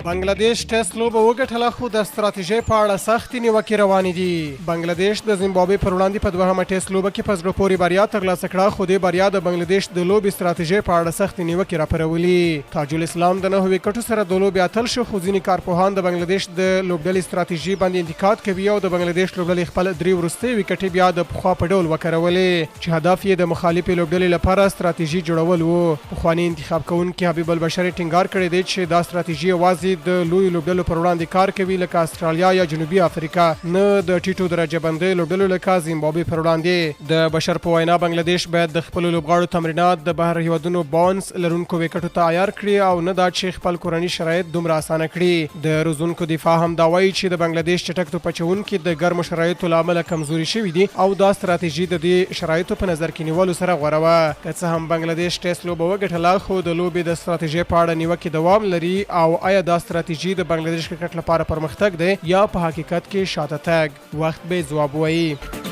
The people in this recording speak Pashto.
بنگلاديش ټیسټ لوبه وګټله خو د ستراتیژۍ په اړه سختې نیوکې روانې دي. بنگلاديش د زیمبابوې پر وړاندې په دوهمه ټیسټ لوبه کې په زړه پورې بریا ترلاسه کړه، خو دې بریا د بنگلاديش د لوبې ستراتیژۍ په اړه سختې نیوکې راپارولي. تاج الاسلام د 9 وکټو سره د لوبې اتل شو، خو ځینې کارپوهان د بنگلاديش د لوبډلې ستراتیژي باندې انتقاد کوي او د بنگلاديش لوبډلې خپل درې وروستۍ وکټې بیا د پخوا په ډول وکارولې چې هدف یې د مخالفې لوبډلې لپاره ستراتیژي جوړول و. پخواني انتخاب کوونکي حبیب البشر ټینګار کړی دی چې دا ستراتیژي یوازې د لوی لوبډلو پر وړاندې کار کوي لکه استرالیا یا جنوبي افریقا، نه د ټیټو درجه بندۍ لوبډلو لکه زیمبابوې پر وړاندې. د بشر په وینا بنگلاديش باید د خپلو لوبغاړو تمرینات د بهر هیوادونو باونس لرونکو وکټو ته عیار کړي او نه دا چې خپل کورني شرایط دومره اسانه کړي. د روزونکو دفاع هم دا وایي چې د بنگلاديش چټک توپ اچوونکي د ګرمو شرایطو له امله کمزوري شوي دي او دا ستراتیژي د دې شرایطو په نظر کې نیولو سره غوره وه. که څه هم بنگلاديش ټیسټ لوبه وګټله، خو د لوبې د ستراتیژۍ په اړه نیوکې دوام لري او آیا دا ستراتیژي د بنگلاديش کرکټ لپاره پرمختګ دی یا په حقیقت کې شاته تګ؟ وخت به ځواب وایي.